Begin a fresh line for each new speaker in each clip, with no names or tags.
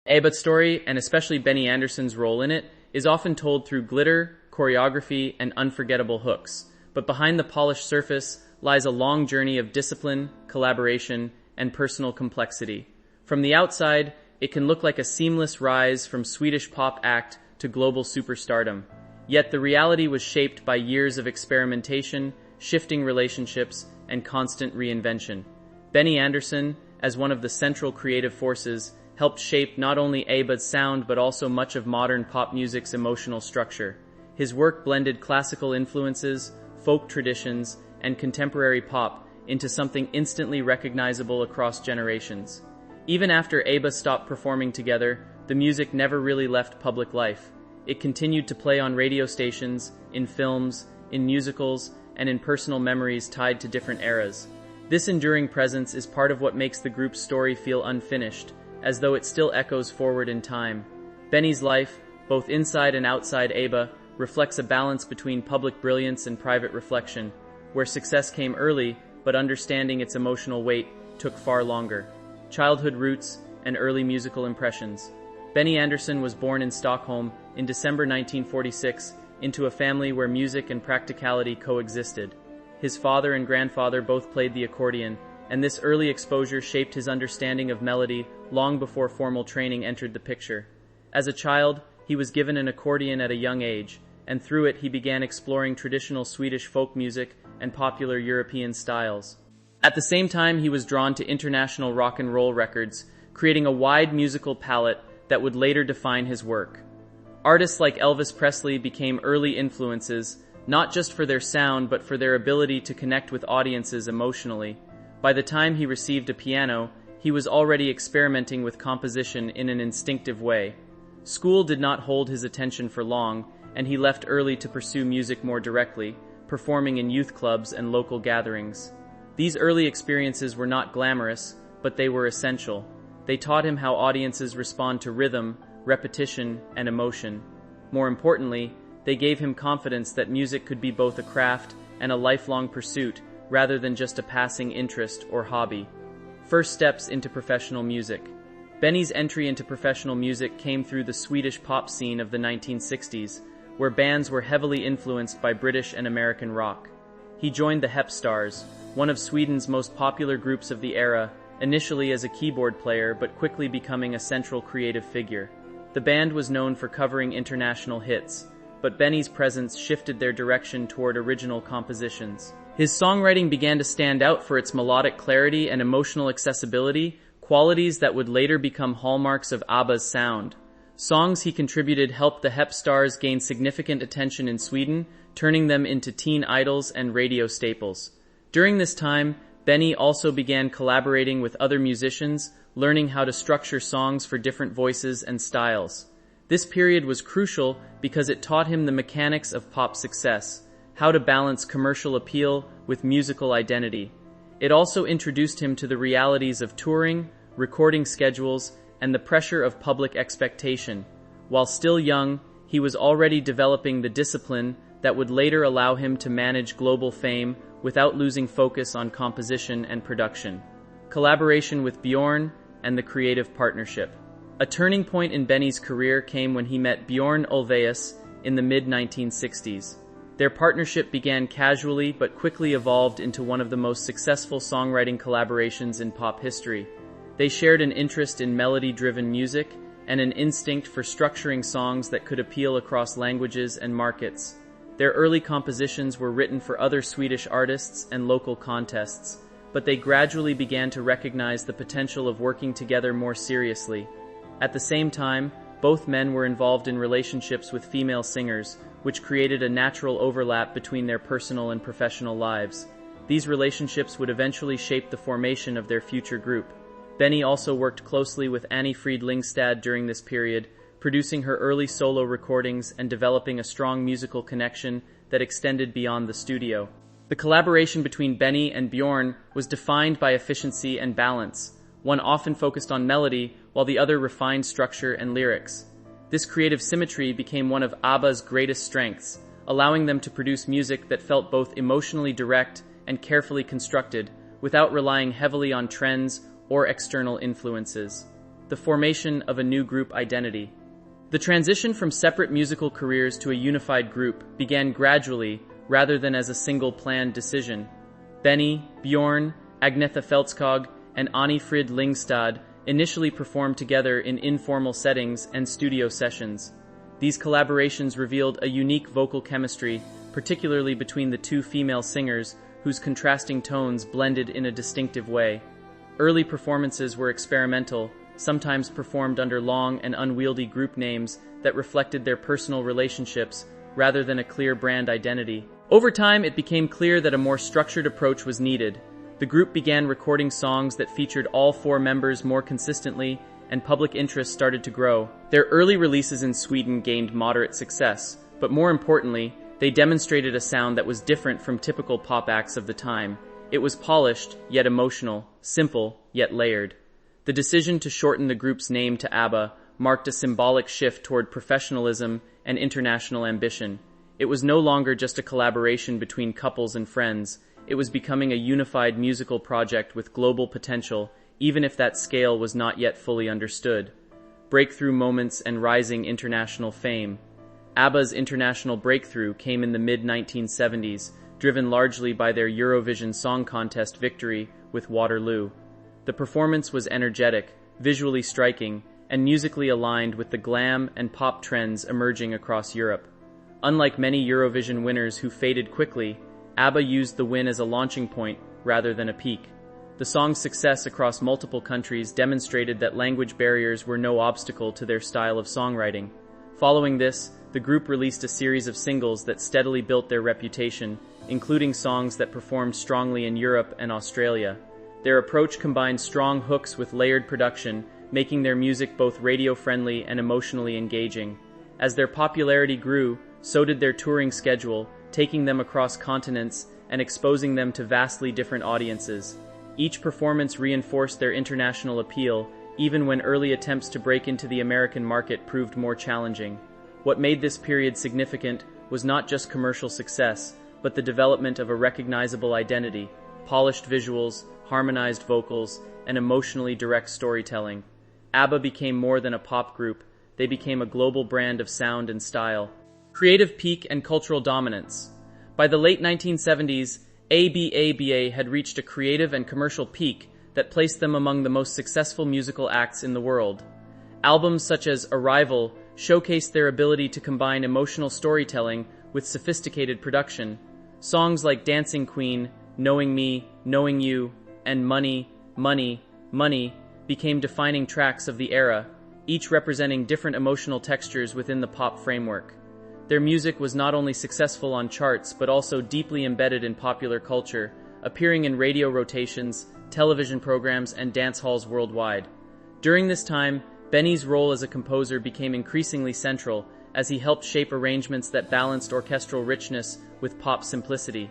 ABBA's story, and especially Benny Andersson's role in it, is often told through glitter, choreography, and unforgettable hooks. But behind the polished surface lies a long journey of discipline, collaboration, and personal complexity. From the outside, it can look like a seamless rise from Swedish pop act to global superstardom. Yet the reality was shaped by years of experimentation, shifting relationships, and constant reinvention. Benny Andersson, as one of the central creative forces, helped shape not only ABBA's sound but also much of modern pop music's emotional structure. His work blended classical influences, folk traditions, and contemporary pop into something instantly recognizable across generations. Even after ABBA stopped performing together, the music never really left public life. It continued to play on radio stations, in films, in musicals, and in personal memories tied to different eras. This enduring presence is part of what makes the group's story feel unfinished, as though it still echoes forward in time. Benny's life, both inside and outside ABBA, reflects a balance between public brilliance and private reflection, where success came early, but understanding its emotional weight took far longer. Childhood roots and early musical impressions. Benny Andersson was born in Stockholm in December 1946 into a family where music and practicality coexisted. His father and grandfather both played the accordion, and this early exposure shaped his understanding of melody long before formal training entered the picture. As a child, he was given an accordion at a young age, and through it he began exploring traditional Swedish folk music and popular European styles. At the same time, he was drawn to international rock and roll records, creating a wide musical palette that would later define his work. Artists like Elvis Presley became early influences, not just for their sound but for their ability to connect with audiences emotionally. By the time he received a piano, he was already experimenting with composition in an instinctive way. School did not hold his attention for long, and he left early to pursue music more directly, performing in youth clubs and local gatherings. These early experiences were not glamorous, but they were essential. They taught him how audiences respond to rhythm, repetition, and emotion. More importantly, they gave him confidence that music could be both a craft and a lifelong pursuit, rather than just a passing interest or hobby. First steps into professional music. Benny's entry into professional music came through the Swedish pop scene of the 1960s, where bands were heavily influenced by British and American rock. He joined the Hep Stars, one of Sweden's most popular groups of the era, initially as a keyboard player but quickly becoming a central creative figure. The band was known for covering international hits, but Benny's presence shifted their direction toward original compositions. His songwriting began to stand out for its melodic clarity and emotional accessibility, qualities that would later become hallmarks of ABBA's sound. Songs he contributed helped the Hep Stars gain significant attention in Sweden, turning them into teen idols and radio staples. During this time, Benny also began collaborating with other musicians, learning how to structure songs for different voices and styles. This period was crucial because it taught him the mechanics of pop success, how to balance commercial appeal with musical identity. It also introduced him to the realities of touring, recording schedules, and the pressure of public expectation. While still young, he was already developing the discipline that would later allow him to manage global fame without losing focus on composition and production. Collaboration with Bjorn and the creative partnership. A turning point in Benny's career came when he met Bjorn Ulvaeus in the mid-1960s. Their partnership began casually but quickly evolved into one of the most successful songwriting collaborations in pop history. They shared an interest in melody-driven music and an instinct for structuring songs that could appeal across languages and markets. Their early compositions were written for other Swedish artists and local contests, but they gradually began to recognize the potential of working together more seriously. At the same time, both men were involved in relationships with female singers, which created a natural overlap between their personal and professional lives. These relationships would eventually shape the formation of their future group. Benny also worked closely with Annie Fried Lyngstad during this period, producing her early solo recordings and developing a strong musical connection that extended beyond the studio. The collaboration between Benny and Bjorn was defined by efficiency and balance. One often focused on melody, while the other refined structure and lyrics. This creative symmetry became one of ABBA's greatest strengths, allowing them to produce music that felt both emotionally direct and carefully constructed, without relying heavily on trends or external influences. the formation of a new group identity. The transition from separate musical careers to a unified group began gradually rather than as a single planned decision. Benny, Bjorn, Agnetha Feltskog, and Annie Frid Lyngstad initially performed together in informal settings and studio sessions. These collaborations revealed a unique vocal chemistry, particularly between the two female singers whose contrasting tones blended in a distinctive way. Early performances were experimental, sometimes performed under long and unwieldy group names that reflected their personal relationships rather than a clear brand identity. Over time, it became clear that a more structured approach was needed. The group began recording songs that featured all four members more consistently, and public interest started to grow. Their early releases in Sweden gained moderate success, but more importantly, they demonstrated a sound that was different from typical pop acts of the time. It was polished, yet emotional, simple, yet layered. The decision to shorten the group's name to ABBA marked a symbolic shift toward professionalism and international ambition. It was no longer just a collaboration between couples and friends. It was becoming a unified musical project with global potential, even if that scale was not yet fully understood. Breakthrough moments and rising international fame. ABBA's international breakthrough came in the mid-1970s, driven largely by their Eurovision Song Contest victory with Waterloo. The performance was energetic, visually striking, and musically aligned with the glam and pop trends emerging across Europe. Unlike many Eurovision winners who faded quickly, ABBA used the win as a launching point rather than a peak. The song's success across multiple countries demonstrated that language barriers were no obstacle to their style of songwriting. Following this, the group released a series of singles that steadily built their reputation, including songs that performed strongly in Europe and Australia. Their approach combined strong hooks with layered production, making their music both radio-friendly and emotionally engaging. As their popularity grew, so did their touring schedule, taking them across continents and exposing them to vastly different audiences. Each performance reinforced their international appeal, even when early attempts to break into the American market proved more challenging. What made this period significant was not just commercial success, but the development of a recognizable identity, polished visuals, harmonized vocals, and emotionally direct storytelling. ABBA became more than a pop group. They became a global brand of sound and style. Creative peak and cultural dominance. By the late 1970s, ABBA had reached a creative and commercial peak that placed them among the most successful musical acts in the world. Albums such as Arrival showcased their ability to combine emotional storytelling with sophisticated production. Songs like Dancing Queen, Knowing Me, Knowing You, and Money, Money, Money became defining tracks of the era, each representing different emotional textures within the pop framework. Their music was not only successful on charts but also deeply embedded in popular culture, appearing in radio rotations, television programs, and dance halls worldwide. During this time, Benny's role as a composer became increasingly central as he helped shape arrangements that balanced orchestral richness with pop simplicity.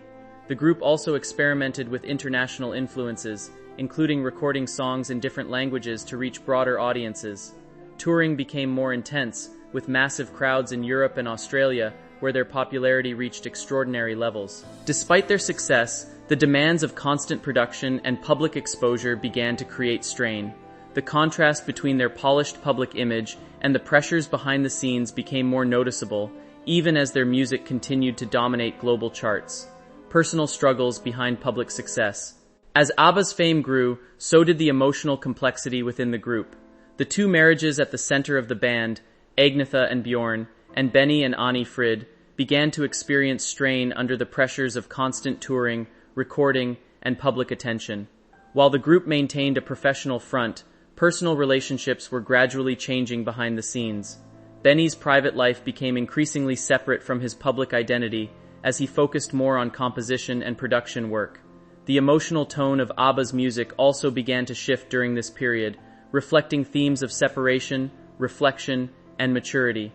The group also experimented with international influences, including recording songs in different languages to reach broader audiences. Touring became more intense, with massive crowds in Europe and Australia, where their popularity reached extraordinary levels. Despite their success, the demands of constant production and public exposure began to create strain. The contrast between their polished public image and the pressures behind the scenes became more noticeable, even as their music continued to dominate global charts. Personal struggles behind public success. As ABBA's fame grew, so did the emotional complexity within the group. The two marriages at the center of the band, Agnetha and Bjorn, and Benny and Annie Frid, began to experience strain under the pressures of constant touring, recording, and public attention. While the group maintained a professional front, personal relationships were gradually changing behind the scenes. Benny's private life became increasingly separate from his public identity as he focused more on composition and production work. The emotional tone of ABBA's music also began to shift during this period, reflecting themes of separation, reflection, and maturity.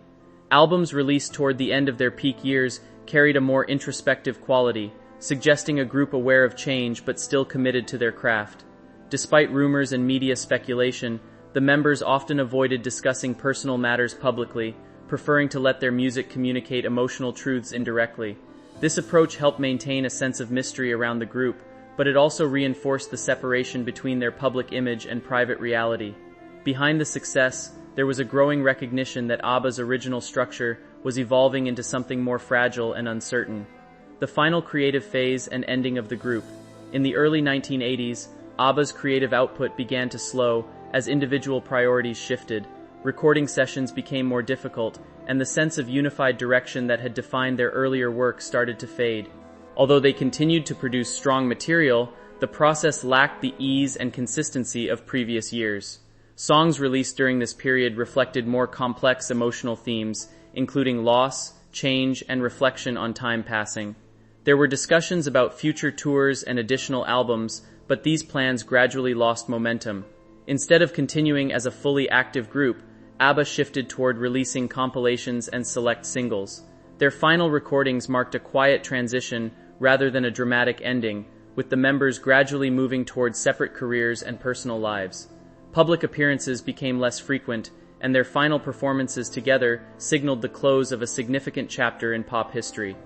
Albums released toward the end of their peak years carried a more introspective quality, suggesting a group aware of change but still committed to their craft. Despite rumors and media speculation, the members often avoided discussing personal matters publicly, preferring to let their music communicate emotional truths indirectly. This approach helped maintain a sense of mystery around the group, but it also reinforced the separation between their public image and private reality. Behind the success, there was a growing recognition that ABBA's original structure was evolving into something more fragile and uncertain. The final creative phase and ending of the group. In the early 1980s, ABBA's creative output began to slow as individual priorities shifted, recording sessions became more difficult, and the sense of unified direction that had defined their earlier work started to fade. Although they continued to produce strong material, the process lacked the ease and consistency of previous years. Songs released during this period reflected more complex emotional themes, including loss, change, and reflection on time passing. There were discussions about future tours and additional albums, but these plans gradually lost momentum. Instead of continuing as a fully active group, ABBA shifted toward releasing compilations and select singles. Their final recordings marked a quiet transition rather than a dramatic ending, with the members gradually moving toward separate careers and personal lives. Public appearances became less frequent, and their final performances together signaled the close of a significant chapter in pop history.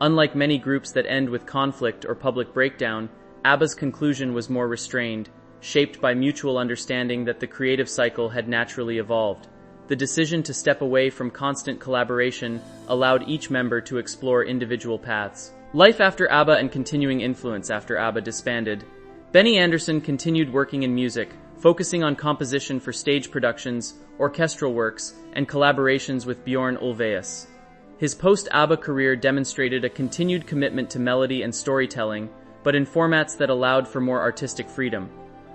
Unlike many groups that end with conflict or public breakdown, ABBA's conclusion was more restrained, shaped by mutual understanding that the creative cycle had naturally evolved. The decision to step away from constant collaboration allowed each member to explore individual paths. Life after ABBA and continuing influence after ABBA disbanded. Benny Andersson continued working in music, focusing on composition for stage productions, orchestral works, and collaborations with Bjorn Ulvaeus. His post-ABBA career demonstrated a continued commitment to melody and storytelling, but in formats that allowed for more artistic freedom.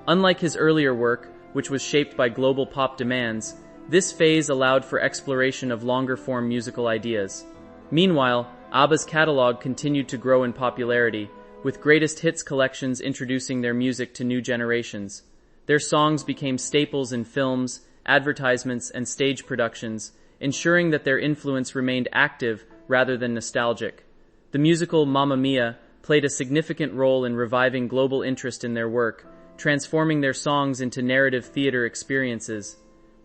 Unlike his earlier work, which was shaped by global pop demands, this phase allowed for exploration of longer-form musical ideas. Meanwhile, ABBA's catalog continued to grow in popularity, with greatest hits collections introducing their music to new generations. Their songs became staples in films, advertisements, and stage productions, ensuring that their influence remained active rather than nostalgic. The musical Mamma Mia played a significant role in reviving global interest in their work, transforming their songs into narrative theater experiences.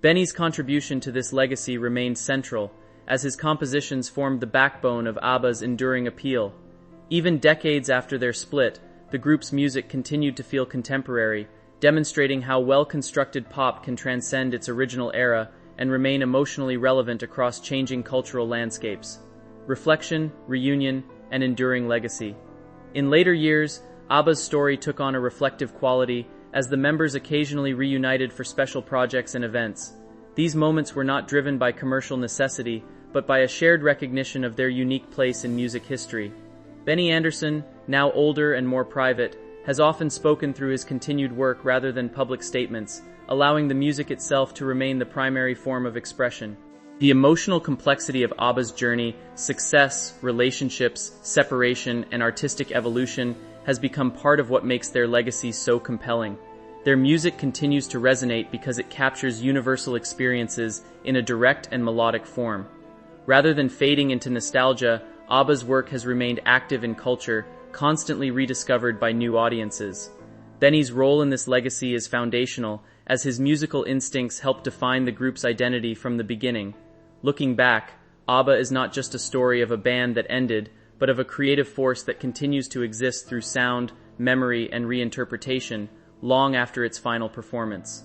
Benny's contribution to this legacy remained central, as his compositions formed the backbone of ABBA's enduring appeal. Even decades after their split, the group's music continued to feel contemporary, demonstrating how well-constructed pop can transcend its original era and remain emotionally relevant across changing cultural landscapes. Reflection, reunion, and enduring legacy. In later years, ABBA's story took on a reflective quality as the members occasionally reunited for special projects and events. These moments were not driven by commercial necessity, but by a shared recognition of their unique place in music history. Benny Andersson, now older and more private, has often spoken through his continued work rather than public statements, allowing the music itself to remain the primary form of expression. The emotional complexity of ABBA's journey, success, relationships, separation, and artistic evolution has become part of what makes their legacy so compelling. Their music continues to resonate because it captures universal experiences in a direct and melodic form. Rather than fading into nostalgia, ABBA's work has remained active in culture, constantly rediscovered by new audiences. Benny's role in this legacy is foundational, as his musical instincts help define the group's identity from the beginning. Looking back, ABBA is not just a story of a band that ended, but of a creative force that continues to exist through sound, memory, and reinterpretation, long after its final performance.